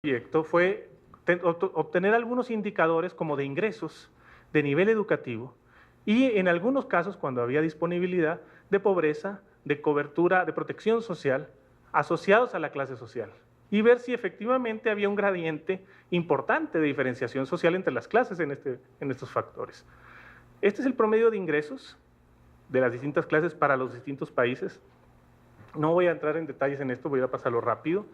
proyecto fue obtener algunos indicadores como de ingresos, de nivel educativo y en algunos casos, cuando había disponibilidad, de pobreza, de cobertura, de protección social, asociados a la clase social, y ver si efectivamente había un gradiente importante de diferenciación social entre las clases en estos factores. Este es el promedio de ingresos de las distintas clases para los distintos países. No voy a entrar en detalles en esto, voy a pasarlo rápido,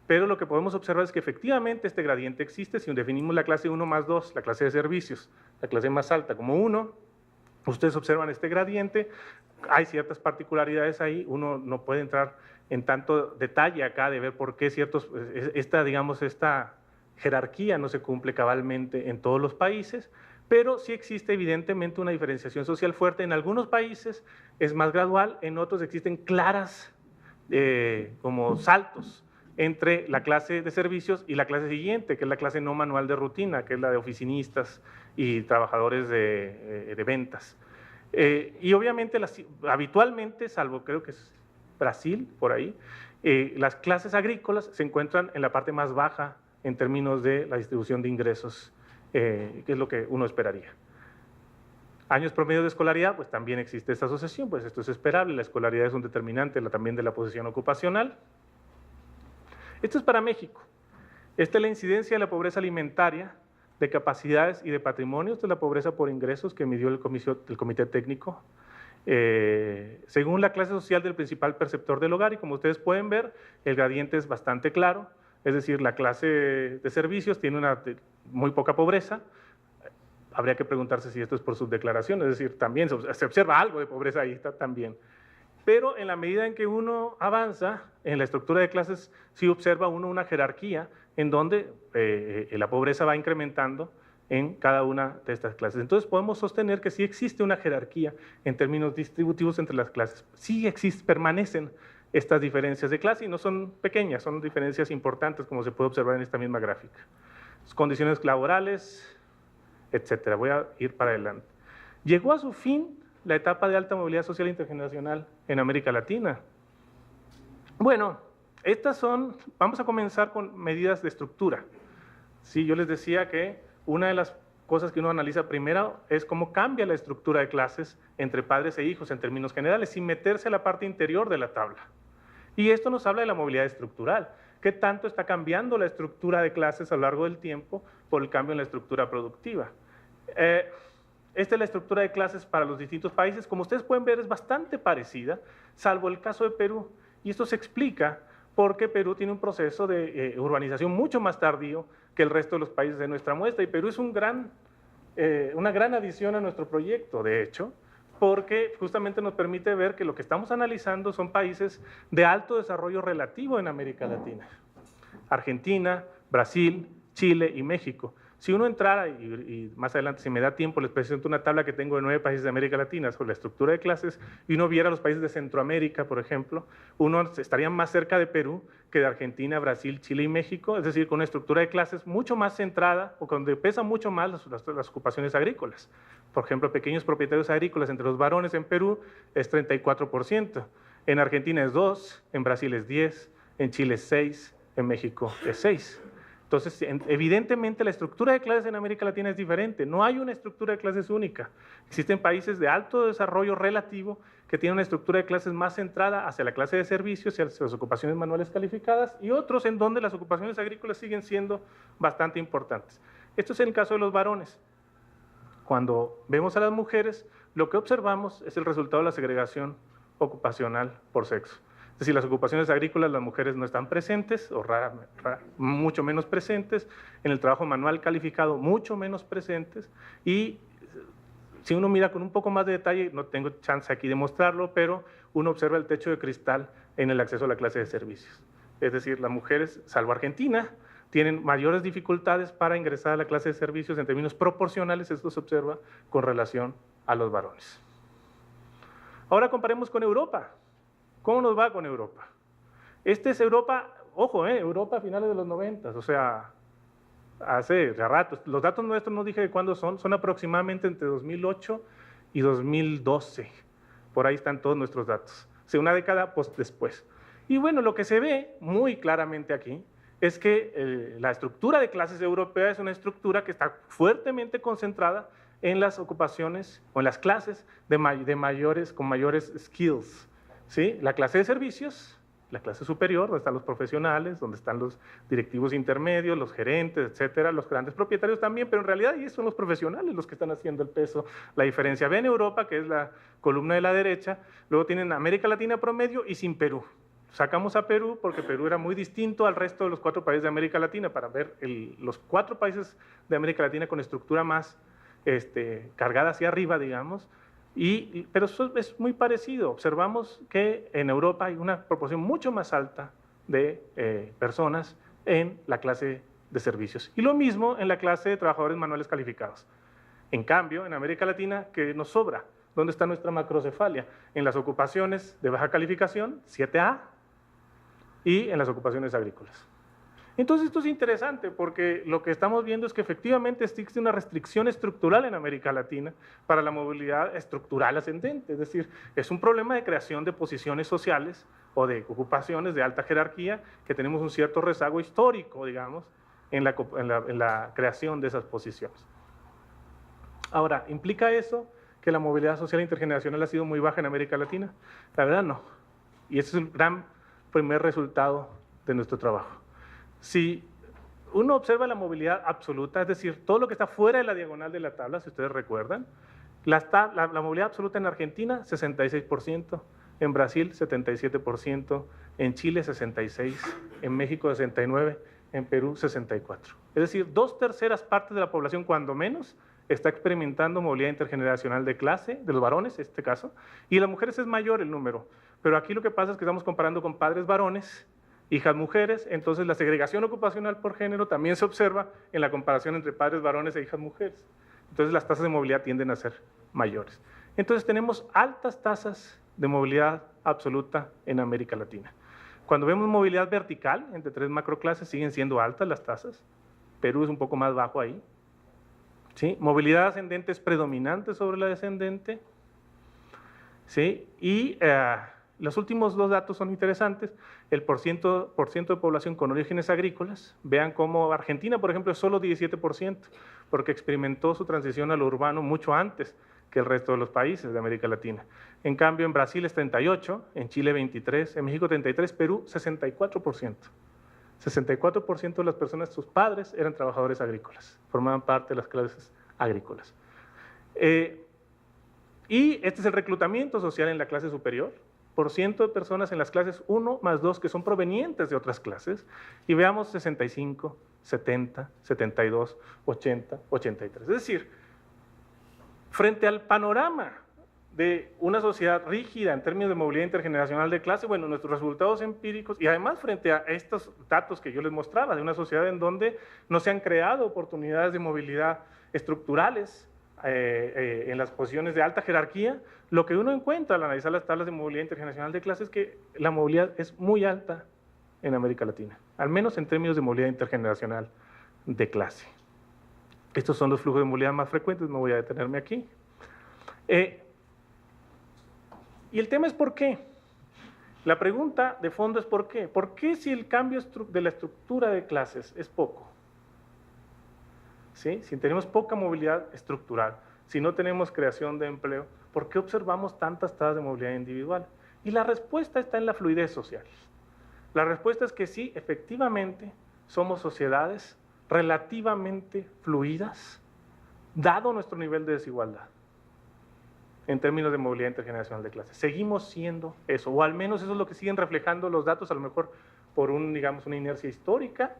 pero lo que podemos observar es que efectivamente este gradiente existe si definimos la clase 1 más 2, la clase de servicios, la clase más alta como 1, ustedes observan este gradiente, hay ciertas particularidades ahí, uno no puede entrar en tanto detalle acá de ver por qué esta jerarquía no se cumple cabalmente en todos los países, pero sí existe evidentemente una diferenciación social fuerte. En algunos países es más gradual, en otros existen claras como saltos entre la clase de servicios y la clase siguiente, que es la clase no manual de rutina, que es la de oficinistas y trabajadores de ventas. Y obviamente, habitualmente, salvo creo que es Brasil, por ahí, las clases agrícolas se encuentran en la parte más baja en términos de la distribución de ingresos, que es lo que uno esperaría. Años promedio de escolaridad, pues también existe esta asociación, pues esto es esperable, la escolaridad es un determinante también de la posición ocupacional. Esto es para México. Esta es la incidencia de la pobreza alimentaria, de capacidades y de patrimonio. Esta es la pobreza por ingresos que midió el comité técnico. Según la clase social del principal perceptor del hogar, y como ustedes pueden ver, el gradiente es bastante claro, es decir, la clase de servicios tiene muy poca pobreza. Habría que preguntarse si esto es por subdeclaración, es decir, también se observa algo de pobreza ahí también. Pero en la medida en que uno avanza en la estructura de clases, sí observa uno una jerarquía en donde la pobreza va incrementando en cada una de estas clases. Entonces podemos sostener que sí existe una jerarquía en términos distributivos entre las clases. Sí permanecen estas diferencias de clase y no son pequeñas, son diferencias importantes como se puede observar en esta misma gráfica. Sus condiciones laborales, etcétera. Voy a ir para adelante. Llegó a su fin la etapa de alta movilidad social intergeneracional en América Latina. Bueno, vamos a comenzar con medidas de estructura. Sí, yo les decía que una de las cosas que uno analiza primero es cómo cambia la estructura de clases entre padres e hijos en términos generales, sin meterse a la parte interior de la tabla. Y esto nos habla de la movilidad estructural. ¿Qué tanto está cambiando la estructura de clases a lo largo del tiempo por el cambio en la estructura productiva? Esta es la estructura de clases para los distintos países. Como ustedes pueden ver, es bastante parecida, salvo el caso de Perú. Y esto se explica porque Perú tiene un proceso de urbanización mucho más tardío que el resto de los países de nuestra muestra. Y Perú es una gran adición a nuestro proyecto, de hecho, porque justamente nos permite ver que lo que estamos analizando son países de alto desarrollo relativo en América Latina. Argentina, Brasil, Chile y México. Si uno entrara, y más adelante, si me da tiempo, les presento una tabla que tengo de 9 países de América Latina sobre la estructura de clases, y uno viera los países de Centroamérica, por ejemplo, uno estaría más cerca de Perú que de Argentina, Brasil, Chile y México, es decir, con una estructura de clases mucho más centrada, o donde pesan mucho más las ocupaciones agrícolas. Por ejemplo, pequeños propietarios agrícolas entre los varones en Perú es 34%, en Argentina es 2%, en Brasil es 10%, en Chile es 6%, en México es 6%. Entonces, evidentemente la estructura de clases en América Latina es diferente, no hay una estructura de clases única. Existen países de alto desarrollo relativo que tienen una estructura de clases más centrada hacia la clase de servicios y hacia las ocupaciones manuales calificadas, y otros en donde las ocupaciones agrícolas siguen siendo bastante importantes. Esto es el caso de los varones. Cuando vemos a las mujeres, lo que observamos es el resultado de la segregación ocupacional por sexo. Es decir, las ocupaciones agrícolas, las mujeres no están presentes, o mucho menos presentes, en el trabajo manual calificado, mucho menos presentes, y si uno mira con un poco más de detalle, no tengo chance aquí de mostrarlo, pero uno observa el techo de cristal en el acceso a la clase de servicios. Es decir, las mujeres, salvo Argentina, tienen mayores dificultades para ingresar a la clase de servicios en términos proporcionales, esto se observa con relación a los varones. Ahora comparemos con Europa. ¿Cómo nos va con Europa? Esta es Europa, ojo, Europa a finales de los 90, o sea, hace rato. Los datos nuestros no dije de cuándo son aproximadamente entre 2008 y 2012. Por ahí están todos nuestros datos. O sea, una década después. Y bueno, lo que se ve muy claramente aquí es que la estructura de clases europea es una estructura que está fuertemente concentrada en las ocupaciones o en las clases con mayores skills, ¿sí? La clase de servicios, la clase superior, donde están los profesionales, donde están los directivos intermedios, los gerentes, etcétera, los grandes propietarios también, pero en realidad ahí son los profesionales los que están haciendo el peso, la diferencia. Ven Europa, que es la columna de la derecha, luego tienen América Latina promedio y sin Perú. Sacamos a Perú porque Perú era muy distinto al resto de los 4 países de América Latina para ver los 4 países de América Latina con estructura más cargada hacia arriba, digamos, pero eso es muy parecido. Observamos que en Europa hay una proporción mucho más alta de personas en la clase de servicios y lo mismo en la clase de trabajadores manuales calificados. En cambio, en América Latina, ¿qué nos sobra? ¿Dónde está nuestra macrocefalia? En las ocupaciones de baja calificación, 7A, y en las ocupaciones agrícolas. Entonces esto es interesante porque lo que estamos viendo es que efectivamente existe una restricción estructural en América Latina para la movilidad estructural ascendente, es decir, es un problema de creación de posiciones sociales o de ocupaciones de alta jerarquía que tenemos un cierto rezago histórico, digamos, en la creación de esas posiciones. Ahora, ¿implica eso que la movilidad social intergeneracional ha sido muy baja en América Latina? La verdad no, y ese es el gran primer resultado de nuestro trabajo. Si uno observa la movilidad absoluta, es decir, todo lo que está fuera de la diagonal de la tabla, si ustedes recuerdan, la movilidad absoluta en Argentina, 66%, en Brasil, 77%, en Chile, 66%, en México, 69%, en Perú, 64%. Es decir, 2/3 partes de la población, cuando menos, está experimentando movilidad intergeneracional de clase, de los varones en este caso, y de las mujeres es mayor el número. Pero aquí lo que pasa es que estamos comparando con padres varones, hijas mujeres, entonces la segregación ocupacional por género también se observa en la comparación entre padres varones e hijas mujeres. Entonces las tasas de movilidad tienden a ser mayores. Entonces tenemos altas tasas de movilidad absoluta en América Latina. Cuando vemos movilidad vertical, entre 3 macroclases siguen siendo altas las tasas. Perú es un poco más bajo ahí. ¿Sí? Movilidad ascendente es predominante sobre la descendente. ¿Sí? Y los últimos 2 datos son interesantes. El por ciento de población con orígenes agrícolas. Vean cómo Argentina, por ejemplo, es solo 17%, porque experimentó su transición a lo urbano mucho antes que el resto de los países de América Latina. En cambio, en Brasil es 38%, en Chile 23%, en México 33%, Perú 64%. 64% de las personas, sus padres, eran trabajadores agrícolas, formaban parte de las clases agrícolas. Y este es el reclutamiento social en la clase superior, por ciento de personas en las clases 1 más 2 que son provenientes de otras clases, y veamos 65, 70, 72, 80, 83. Es decir, frente al panorama de una sociedad rígida en términos de movilidad intergeneracional de clase, bueno, nuestros resultados empíricos, y además frente a estos datos que yo les mostraba, de una sociedad en donde no se han creado oportunidades de movilidad estructurales en las posiciones de alta jerarquía, lo que uno encuentra al analizar las tablas de movilidad intergeneracional de clase es que la movilidad es muy alta en América Latina, al menos en términos de movilidad intergeneracional de clase. Estos son los flujos de movilidad más frecuentes, no voy a detenerme aquí. Y el tema es ¿por qué? La pregunta de fondo es ¿por qué? ¿Por qué si el cambio de la estructura de clases es poco? ¿Sí? Si tenemos poca movilidad estructural, si no tenemos creación de empleo, ¿por qué observamos tantas tasas de movilidad individual? Y la respuesta está en la fluidez social. La respuesta es que sí, efectivamente, somos sociedades relativamente fluidas, dado nuestro nivel de desigualdad en términos de movilidad intergeneracional de clases. Seguimos siendo eso, o al menos eso es lo que siguen reflejando los datos, a lo mejor por digamos, una inercia histórica,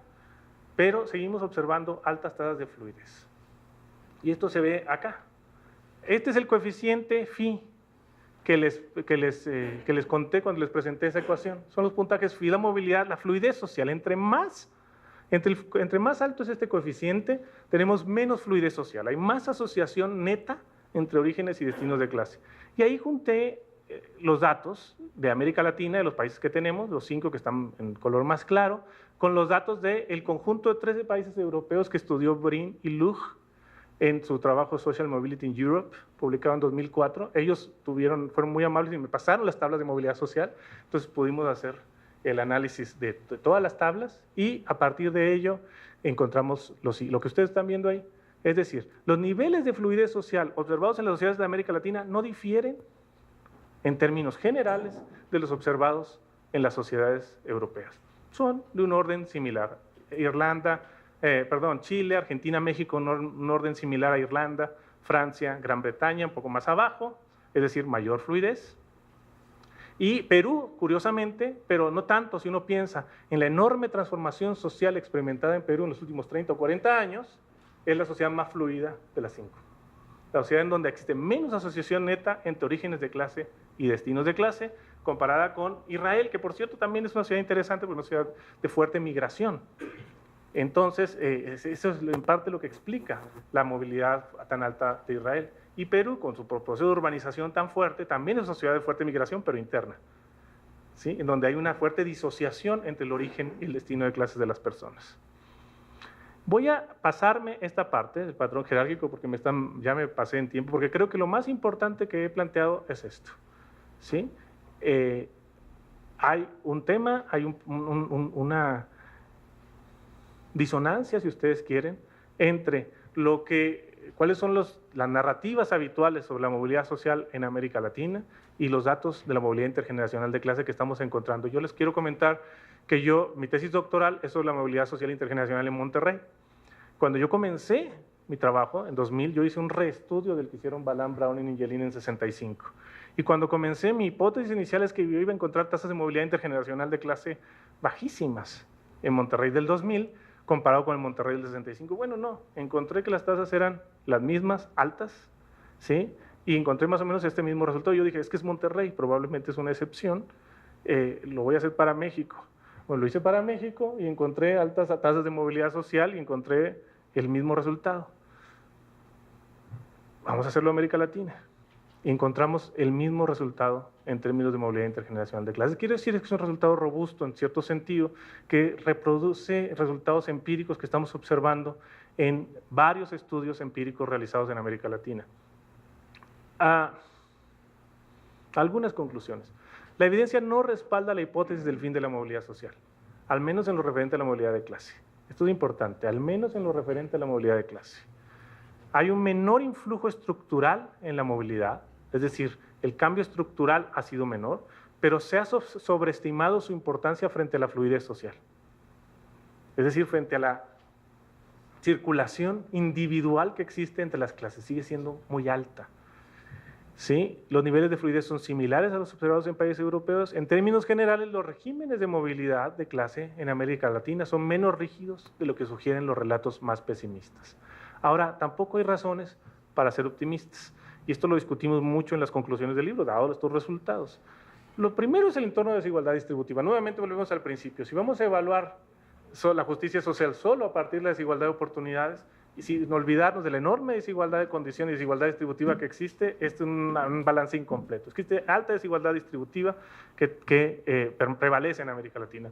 pero seguimos observando altas tasas de fluidez. Y esto se ve acá. Este es el coeficiente phi que les conté cuando les presenté esa ecuación. Son los puntajes phi, la movilidad, la fluidez social. Entre más alto es este coeficiente, tenemos menos fluidez social. Hay más asociación neta entre orígenes y destinos de clase. Y ahí junté los datos de América Latina, de los países que tenemos, los 5 que están en color más claro, con los datos del conjunto de 13 países europeos que estudió Brin y Lug en su trabajo Social Mobility in Europe, publicado en 2004. Ellos fueron muy amables y me pasaron las tablas de movilidad social, entonces pudimos hacer el análisis de todas las tablas y a partir de ello encontramos lo que ustedes están viendo ahí. Es decir, los niveles de fluidez social observados en las sociedades de América Latina no difieren en términos generales de los observados en las sociedades europeas. Son de un orden similar. Chile, Argentina, México, un orden similar a Irlanda, Francia, Gran Bretaña, un poco más abajo, es decir, mayor fluidez. Y Perú, curiosamente, pero no tanto si uno piensa en la enorme transformación social experimentada en Perú en los últimos 30 o 40 años, es la sociedad más fluida de las 5. La sociedad en donde existe menos asociación neta entre orígenes de clase y destinos de clase, comparada con Israel, que por cierto también es una ciudad interesante porque es una ciudad de fuerte migración. Entonces, eso es en parte lo que explica la movilidad tan alta de Israel. Y Perú, con su proceso de urbanización tan fuerte, también es una ciudad de fuerte migración, pero interna, ¿sí? En donde hay una fuerte disociación entre el origen y el destino de clases de las personas. Voy a pasarme esta parte del patrón jerárquico porque ya me pasé en tiempo, porque creo que lo más importante que he planteado es esto, ¿sí? Hay un tema, hay una disonancia, si ustedes quieren, entre cuáles son las narrativas habituales sobre la movilidad social en América Latina y los datos de la movilidad intergeneracional de clase que estamos encontrando. Yo les quiero comentar que mi tesis doctoral es sobre la movilidad social intergeneracional en Monterrey. Cuando yo comencé mi trabajo, en 2000, yo hice un reestudio del que hicieron Balan, Browning y Jelin en 65. Y cuando comencé, mi hipótesis inicial es que yo iba a encontrar tasas de movilidad intergeneracional de clase bajísimas en Monterrey del 2000, comparado con el Monterrey del 65. Bueno, no, encontré que las tasas eran las mismas, altas, ¿sí? Y encontré más o menos este mismo resultado. Yo dije, es que es Monterrey, probablemente es una excepción, lo voy a hacer para México. Bueno, lo hice para México y encontré altas tasas de movilidad social y encontré el mismo resultado. Vamos a hacerlo en América Latina. Y encontramos el mismo resultado en términos de movilidad intergeneracional de clases. Quiero decir que es un resultado robusto en cierto sentido, que reproduce resultados empíricos que estamos observando en varios estudios empíricos realizados en América Latina. Algunas conclusiones. La evidencia no respalda la hipótesis del fin de la movilidad social, al menos en lo referente a la movilidad de clase. Esto es importante, al menos en lo referente a la movilidad de clase. Hay un menor influjo estructural en la movilidad, es decir, el cambio estructural ha sido menor, pero se ha sobreestimado su importancia frente a la fluidez social. Es decir, frente a la circulación individual que existe entre las clases, sigue siendo muy alta. ¿Sí? Los niveles de fluidez son similares a los observados en países europeos. En términos generales, los regímenes de movilidad de clase en América Latina son menos rígidos de lo que sugieren los relatos más pesimistas. Ahora, tampoco hay razones para ser optimistas, y esto lo discutimos mucho en las conclusiones del libro, dados estos resultados. Lo primero es el entorno de desigualdad distributiva. Nuevamente volvemos al principio. Si vamos a evaluar la justicia social solo a partir de la desigualdad de oportunidades, y sin olvidarnos de la enorme desigualdad de condiciones y desigualdad distributiva que existe, es un balance incompleto. Existe alta desigualdad distributiva que prevalece en América Latina.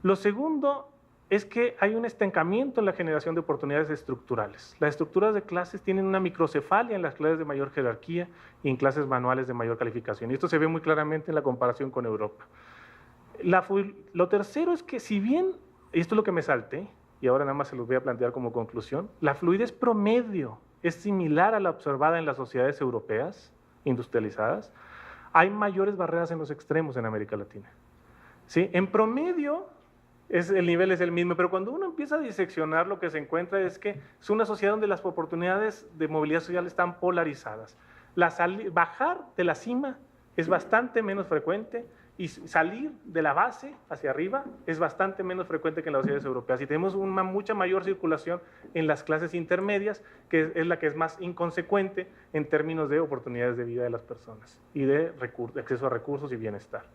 Lo segundo es que hay un estancamiento en la generación de oportunidades estructurales. Las estructuras de clases tienen una microcefalia en las clases de mayor jerarquía y en clases manuales de mayor calificación. Y esto se ve muy claramente en la comparación con Europa. Lo tercero es que si bien, y esto es lo que me salté, y ahora nada más se los voy a plantear como conclusión, la fluidez promedio es similar a la observada en las sociedades europeas industrializadas, hay mayores barreras en los extremos en América Latina. ¿Sí? En promedio, el nivel es el mismo, pero cuando uno empieza a diseccionar, lo que se encuentra es que es una sociedad donde las oportunidades de movilidad social están polarizadas. Bajar de la cima es bastante menos frecuente, y salir de la base hacia arriba es bastante menos frecuente que en las sociedades europeas. Y tenemos una mucha mayor circulación en las clases intermedias, que es la que es más inconsecuente en términos de oportunidades de vida de las personas y de acceso a recursos y bienestar.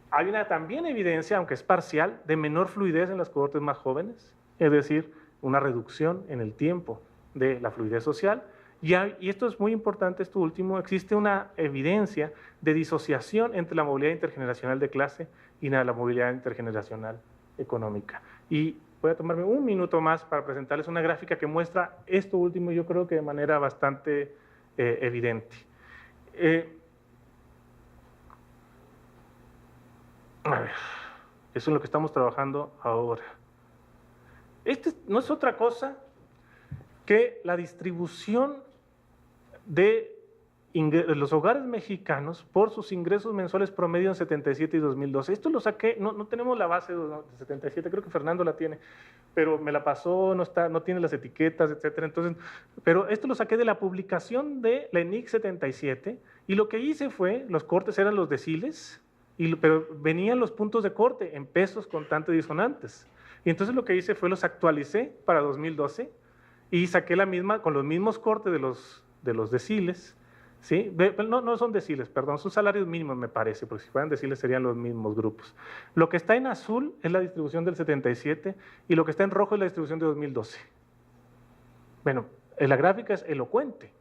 Hay una también evidencia, aunque es parcial, de menor fluidez en las cohortes más jóvenes, es decir, una reducción en el tiempo de la fluidez social. Y esto es muy importante, esto último, existe una evidencia de disociación entre la movilidad intergeneracional de clase y la movilidad intergeneracional económica. Y voy a tomarme un minuto más para presentarles una gráfica que muestra esto último, yo creo que de manera bastante evidente. A ver, Eso es lo que estamos trabajando ahora. Este no es otra cosa que la distribución de los hogares mexicanos por sus ingresos mensuales promedio en 77 y 2012. Esto lo saqué, no tenemos la base de 77, creo que Fernando la tiene, pero me la pasó, no tiene las etiquetas, etcétera. Entonces, pero esto lo saqué de la publicación de la ENIC 77 y lo que hice fue, los cortes eran los deciles, pero venían los puntos de corte en pesos contantes y disonantes. Y entonces lo que hice fue los actualicé para 2012 y saqué la misma, con los mismos cortes de los deciles, ¿sí? No son deciles, perdón, son salarios mínimos me parece, porque si fueran deciles serían los mismos grupos. Lo que está en azul es la distribución del 77 y lo que está en rojo es la distribución de 2012. Bueno, la gráfica es elocuente.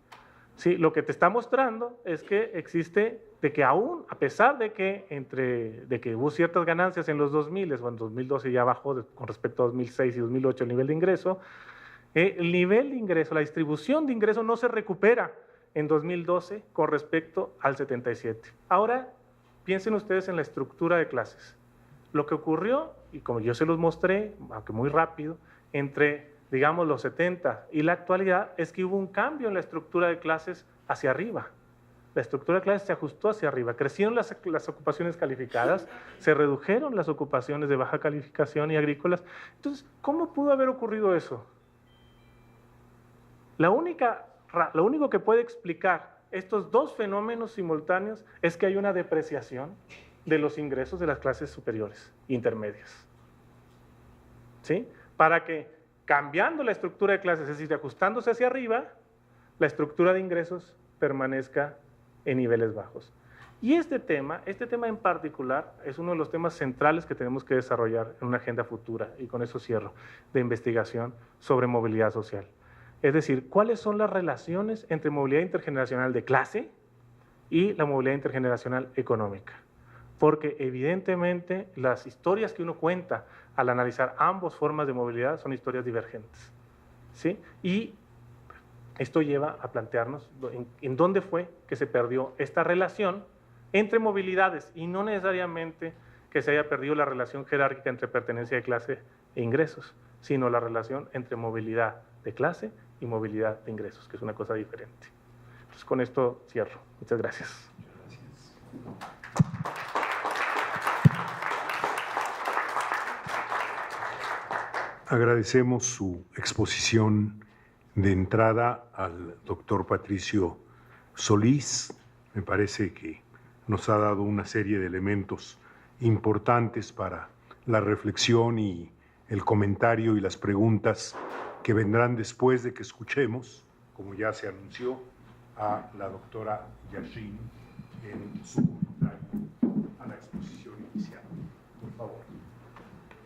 Sí, lo que te está mostrando es que existe, de que aún, a pesar de que hubo ciertas ganancias en los 2000, o en 2012 ya bajó con respecto a 2006 y 2008 el nivel de ingreso, el nivel de ingreso, la distribución de ingreso no se recupera en 2012 con respecto al 77. Ahora, piensen ustedes en la estructura de clases. Lo que ocurrió, y como yo se los mostré, aunque muy rápido, entre, digamos, los 70 y la actualidad, es que hubo un cambio en la estructura de clases hacia arriba. La estructura de clases se ajustó hacia arriba, crecieron las ocupaciones calificadas, se redujeron las ocupaciones de baja calificación y agrícolas. Entonces, ¿cómo pudo haber ocurrido eso? Lo único que puede explicar estos dos fenómenos simultáneos es que hay una depreciación de los ingresos de las clases superiores, intermedias. ¿Sí? Para que, cambiando la estructura de clases, es decir, ajustándose hacia arriba, la estructura de ingresos permanezca en niveles bajos. Y este tema en particular es uno de los temas centrales que tenemos que desarrollar en una agenda futura, y con eso cierro, de investigación sobre movilidad social. Es decir, ¿cuáles son las relaciones entre movilidad intergeneracional de clase y la movilidad intergeneracional económica? Porque evidentemente las historias que uno cuenta al analizar ambas formas de movilidad son historias divergentes, ¿sí? Y esto lleva a plantearnos en dónde fue que se perdió esta relación entre movilidades y no necesariamente que se haya perdido la relación jerárquica entre pertenencia de clase e ingresos, sino la relación entre movilidad de clase y movilidad de ingresos, que es una cosa diferente. Entonces, con esto cierro. Muchas gracias. Agradecemos su exposición de entrada al doctor Patricio Solís. Me parece que nos ha dado una serie de elementos importantes para la reflexión y el comentario y las preguntas que vendrán después de que escuchemos, como ya se anunció, a la doctora Yashin en su comentario a la exposición inicial. Por favor.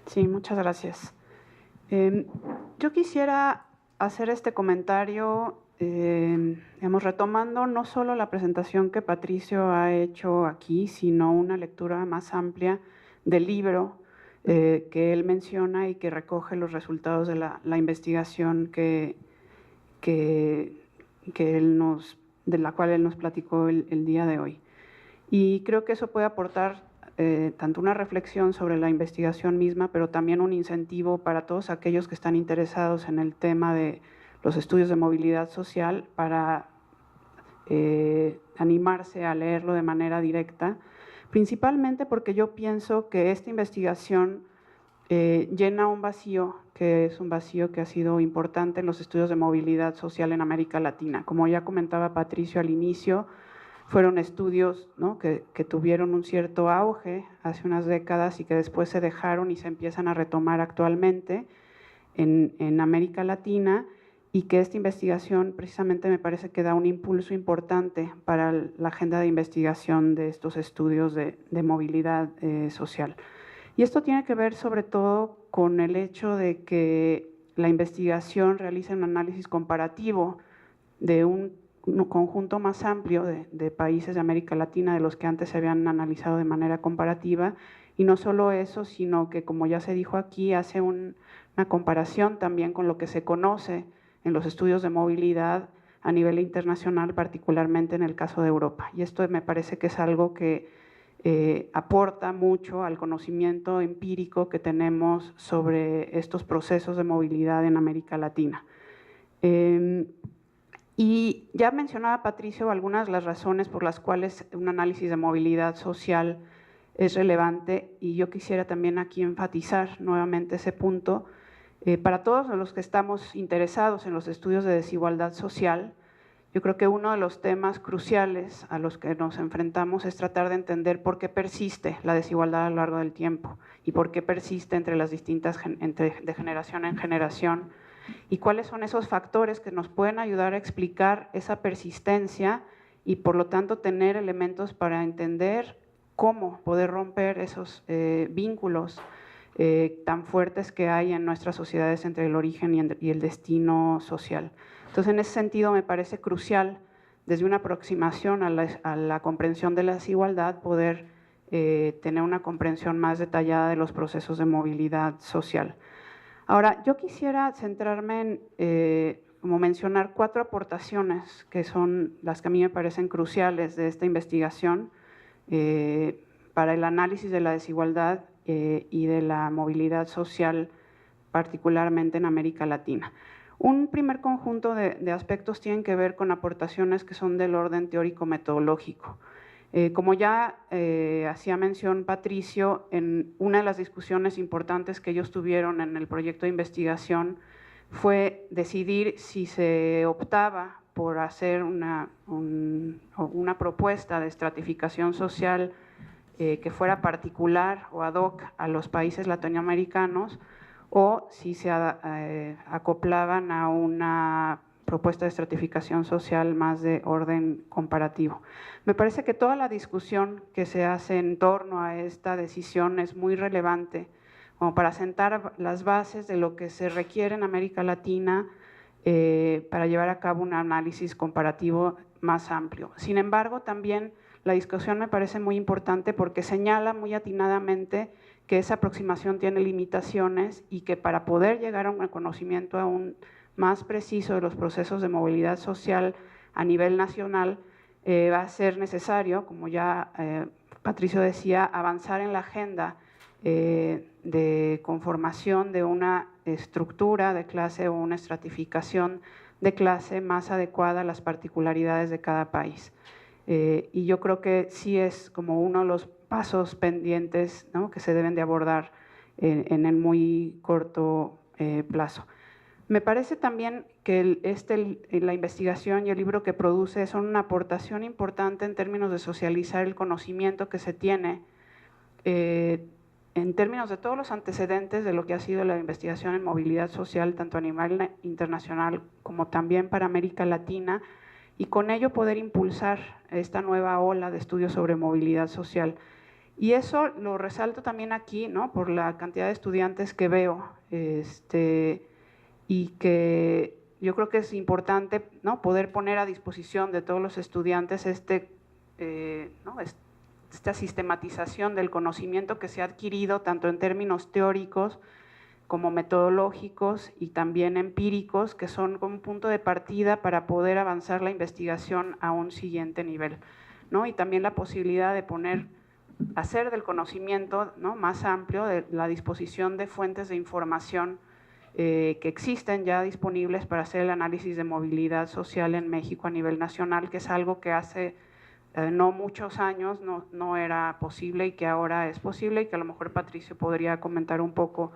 Sí, muchas gracias. Yo quisiera hacer este comentario, retomando no solo la presentación que Patricio ha hecho aquí, sino una lectura más amplia del libro que él menciona y que recoge los resultados de la investigación de la cual él nos platicó el día de hoy. Y creo que eso puede aportar tanto una reflexión sobre la investigación misma, pero también un incentivo para todos aquellos que están interesados en el tema de los estudios de movilidad social para animarse a leerlo de manera directa, principalmente porque yo pienso que esta investigación llena un vacío, que es un vacío que ha sido importante en los estudios de movilidad social en América Latina. Como ya comentaba Patricio al inicio, fueron estudios, ¿no?, que tuvieron un cierto auge hace unas décadas y que después se dejaron y se empiezan a retomar actualmente en América Latina, y que esta investigación precisamente me parece que da un impulso importante para la agenda de investigación de estos estudios de movilidad social. Y esto tiene que ver sobre todo con el hecho de que la investigación realiza un análisis comparativo de un conjunto más amplio de países de América Latina de los que antes se habían analizado de manera comparativa, y no solo eso, sino que, como ya se dijo aquí, hace una comparación también con lo que se conoce en los estudios de movilidad a nivel internacional, particularmente en el caso de Europa. Y esto me parece que es algo que aporta mucho al conocimiento empírico que tenemos sobre estos procesos de movilidad en América Latina. Y ya mencionaba Patricio algunas de las razones por las cuales un análisis de movilidad social es relevante, y yo quisiera también aquí enfatizar nuevamente ese punto. Para todos los que estamos interesados en los estudios de desigualdad social, yo creo que uno de los temas cruciales a los que nos enfrentamos es tratar de entender por qué persiste la desigualdad a lo largo del tiempo y por qué persiste entre las distintas, de generación en generación, y cuáles son esos factores que nos pueden ayudar a explicar esa persistencia y por lo tanto tener elementos para entender cómo poder romper esos vínculos tan fuertes que hay en nuestras sociedades entre el origen y el destino social. Entonces, en ese sentido, me parece crucial, desde una aproximación a la comprensión de la desigualdad, poder tener una comprensión más detallada de los procesos de movilidad social. Ahora, yo quisiera centrarme en como mencionar 4 aportaciones que son las que a mí me parecen cruciales de esta investigación para el análisis de la desigualdad y de la movilidad social, particularmente en América Latina. Un primer conjunto de aspectos tienen que ver con aportaciones que son del orden teórico-metodológico. Como ya hacía mención Patricio, en una de las discusiones importantes que ellos tuvieron en el proyecto de investigación fue decidir si se optaba por hacer una propuesta de estratificación social que fuera particular o ad hoc a los países latinoamericanos, o si se acoplaban a una propuesta de estratificación social más de orden comparativo. Me parece que toda la discusión que se hace en torno a esta decisión es muy relevante como para sentar las bases de lo que se requiere en América Latina para llevar a cabo un análisis comparativo más amplio. Sin embargo, también la discusión me parece muy importante porque señala muy atinadamente que esa aproximación tiene limitaciones y que para poder llegar a un conocimiento aún más preciso de los procesos de movilidad social a nivel nacional, va a ser necesario, como ya Patricio decía, avanzar en la agenda de conformación de una estructura de clase o una estratificación de clase más adecuada a las particularidades de cada país. Y yo creo que sí es como uno de los pasos pendientes, ¿no?, que se deben de abordar en el muy corto plazo. Me parece también que la investigación y el libro que produce son una aportación importante en términos de socializar el conocimiento que se tiene en términos de todos los antecedentes de lo que ha sido la investigación en movilidad social, tanto a nivel internacional como también para América Latina, y con ello poder impulsar esta nueva ola de estudios sobre movilidad social. Y eso lo resalto también aquí, ¿no?, por la cantidad de estudiantes que veo, y que yo creo que es importante, ¿no?, poder poner a disposición de todos los estudiantes esta sistematización del conocimiento que se ha adquirido tanto en términos teóricos como metodológicos y también empíricos, que son como un punto de partida para poder avanzar la investigación a un siguiente nivel, ¿no? Y también la posibilidad de hacer del conocimiento, ¿no?, más amplio, de la disposición de fuentes de información que existen ya disponibles para hacer el análisis de movilidad social en México a nivel nacional, que es algo que hace no muchos años no era posible y que ahora es posible, y que a lo mejor Patricio podría comentar un poco,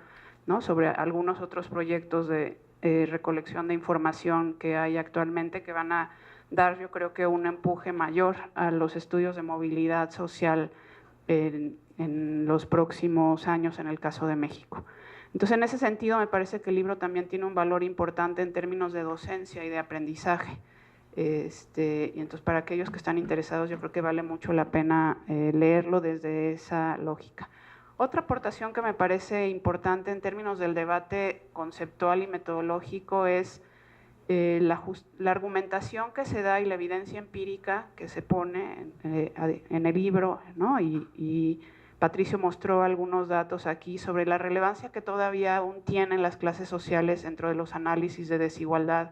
¿no?, sobre algunos otros proyectos de recolección de información que hay actualmente que van a dar, yo creo que un empuje mayor a los estudios de movilidad social en los próximos años en el caso de México. Entonces, en ese sentido, me parece que el libro también tiene un valor importante en términos de docencia y de aprendizaje. Y entonces, para aquellos que están interesados, yo creo que vale mucho la pena leerlo desde esa lógica. Otra aportación que me parece importante en términos del debate conceptual y metodológico es la argumentación que se da y la evidencia empírica que se pone en el libro, ¿no? Y Patricio mostró algunos datos aquí sobre la relevancia que todavía aún tienen las clases sociales dentro de los análisis de desigualdad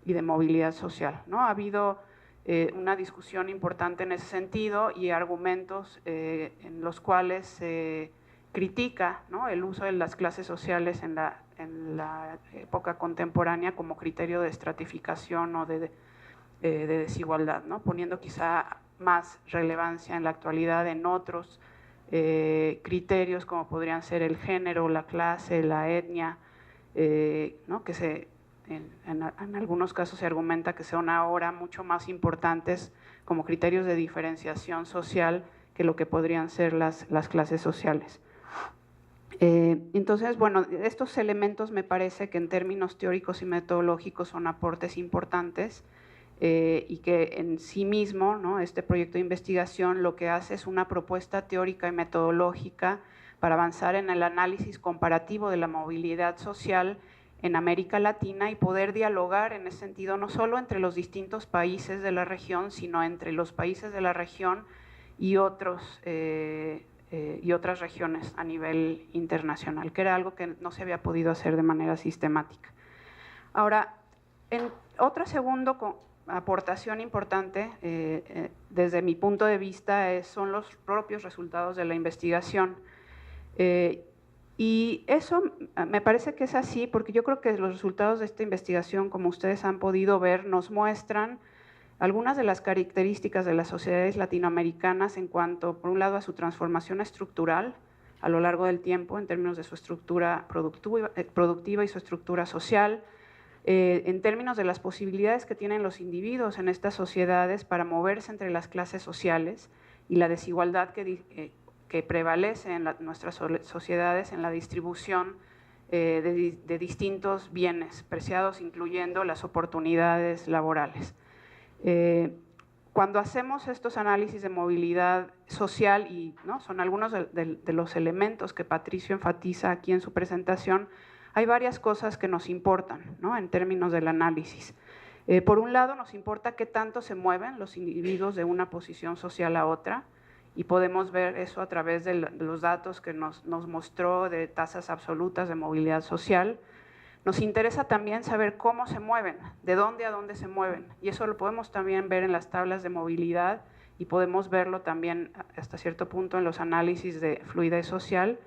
y de movilidad social, ¿no? Ha habido una discusión importante en ese sentido y argumentos en los cuales se critica, ¿no?, el uso de las clases sociales en la época contemporánea como criterio de estratificación o de desigualdad, ¿no?, poniendo quizá más relevancia en la actualidad en otros criterios como podrían ser el género, la clase, la etnia, ¿no?, que en algunos casos se argumenta que son ahora mucho más importantes como criterios de diferenciación social que lo que podrían ser las clases sociales. Entonces, bueno, estos elementos me parece que en términos teóricos y metodológicos son aportes importantes y que en sí mismo, ¿no?, este proyecto de investigación lo que hace es una propuesta teórica y metodológica para avanzar en el análisis comparativo de la movilidad social en América Latina y poder dialogar en ese sentido no solo entre los distintos países de la región, sino entre los países de la región y otras regiones a nivel internacional, que era algo que no se había podido hacer de manera sistemática. Ahora, otra segunda aportación importante desde mi punto de vista son los propios resultados de la investigación. Y eso me parece que es así porque yo creo que los resultados de esta investigación, como ustedes han podido ver, nos muestran algunas de las características de las sociedades latinoamericanas en cuanto, por un lado, a su transformación estructural a lo largo del tiempo en términos de su estructura productiva y su estructura social, en términos de las posibilidades que tienen los individuos en estas sociedades para moverse entre las clases sociales y la desigualdad que prevalece en nuestras sociedades en la distribución de distintos bienes preciados, incluyendo las oportunidades laborales. Cuando hacemos estos análisis de movilidad social, y ¿no?, son algunos de los elementos que Patricio enfatiza aquí en su presentación, hay varias cosas que nos importan, ¿no?, en términos del análisis. Por un lado, nos importa qué tanto se mueven los individuos de una posición social a otra, y podemos ver eso a través de los datos que nos mostró de tasas absolutas de movilidad social. Nos interesa también saber cómo se mueven, de dónde a dónde se mueven, y eso lo podemos también ver en las tablas de movilidad y podemos verlo también hasta cierto punto en los análisis de fluidez social.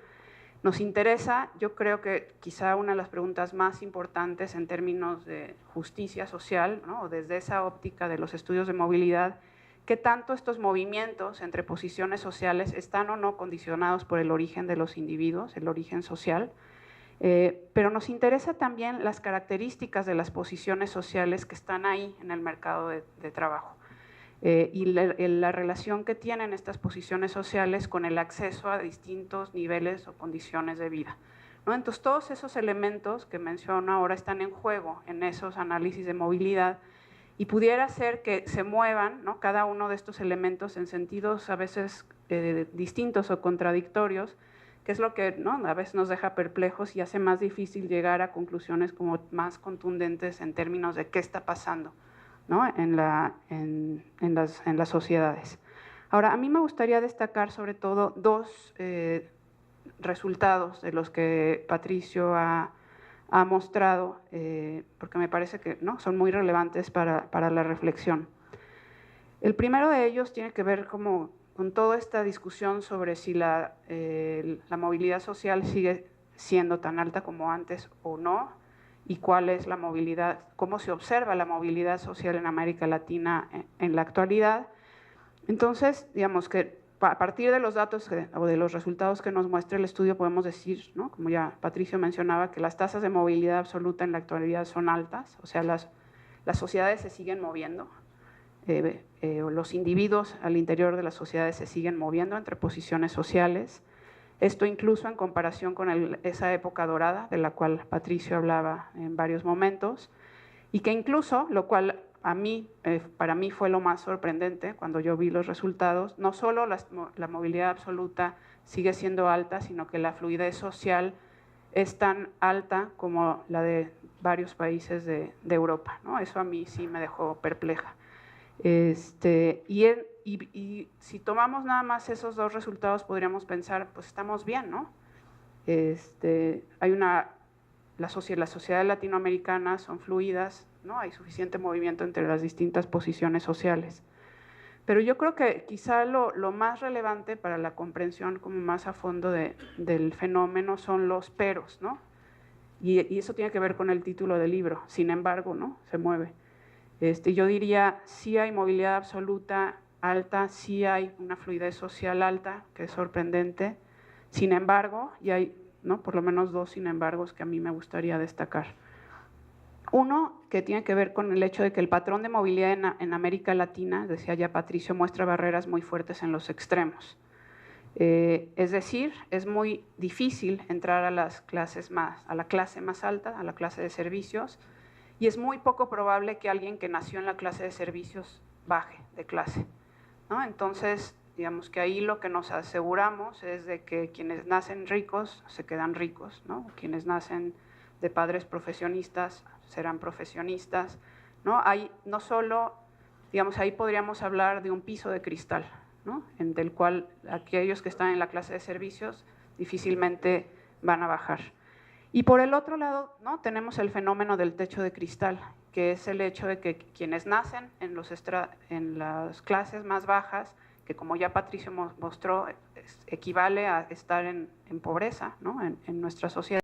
Nos interesa, yo creo que quizá una de las preguntas más importantes en términos de justicia social, ¿no?, desde esa óptica de los estudios de movilidad, qué tanto estos movimientos entre posiciones sociales están o no condicionados por el origen de los individuos, el origen social. Pero nos interesa también las características de las posiciones sociales que están ahí en el mercado de trabajo y la relación que tienen estas posiciones sociales con el acceso a distintos niveles o condiciones de vida, ¿no? Entonces, todos esos elementos que menciono ahora están en juego en esos análisis de movilidad y pudiera ser que se muevan, ¿no?, cada uno de estos elementos en sentidos a veces distintos o contradictorios, que es lo que, ¿no?, a veces nos deja perplejos y hace más difícil llegar a conclusiones como más contundentes en términos de qué está pasando, ¿no?, en las sociedades. Ahora, a mí me gustaría destacar sobre todo dos resultados de los que Patricio ha mostrado, porque me parece que, ¿no?, son muy relevantes para la reflexión. El primero de ellos tiene que ver con toda esta discusión sobre si la movilidad social sigue siendo tan alta como antes o no, y cuál es la movilidad, cómo se observa la movilidad social en América Latina en la actualidad. Entonces, digamos que a partir de los datos o de los resultados que nos muestra el estudio podemos decir, ¿no?, como ya Patricio mencionaba, que las tasas de movilidad absoluta en la actualidad son altas, o sea, las sociedades se siguen moviendo, los individuos al interior de las sociedades se siguen moviendo entre posiciones sociales, esto incluso en comparación con esa época dorada de la cual Patricio hablaba en varios momentos, y que incluso, lo cual para mí fue lo más sorprendente cuando yo vi los resultados, no solo la movilidad absoluta sigue siendo alta, sino que la fluidez social es tan alta como la de varios países de Europa, ¿no? Eso a mí sí me dejó perpleja. Y si tomamos nada más esos dos resultados, podríamos pensar, pues estamos bien, ¿no? Hay una las sociedades latinoamericanas son fluidas, ¿no? Hay suficiente movimiento entre las distintas posiciones sociales. Pero yo creo que quizá lo más relevante para la comprensión como más a fondo del fenómeno son los peros, ¿no? Y eso tiene que ver con el título del libro, sin embargo, ¿no? Se mueve. Yo diría, sí hay movilidad absoluta alta, sí hay una fluidez social alta, que es sorprendente. Sin embargo, y hay, ¿no?, por lo menos dos sin embargos que a mí me gustaría destacar. Uno, que tiene que ver con el hecho de que el patrón de movilidad en América Latina, decía ya Patricio, muestra barreras muy fuertes en los extremos. Es decir, es muy difícil entrar a la clase más alta, a la clase de servicios, y es muy poco probable que alguien que nació en la clase de servicios baje de clase, ¿no? Entonces, digamos que ahí lo que nos aseguramos es de que quienes nacen ricos se quedan ricos, ¿no? Quienes nacen de padres profesionistas serán profesionistas, ¿no? Hay no solo, digamos, ahí podríamos hablar de un piso de cristal, ¿no?, del cual aquellos que están en la clase de servicios difícilmente van a bajar. Y por el otro lado, ¿no?, tenemos el fenómeno del techo de cristal, que es el hecho de que quienes nacen en las clases más bajas, que como ya Patricio mostró, equivale a estar en pobreza, ¿no?, en nuestra sociedad.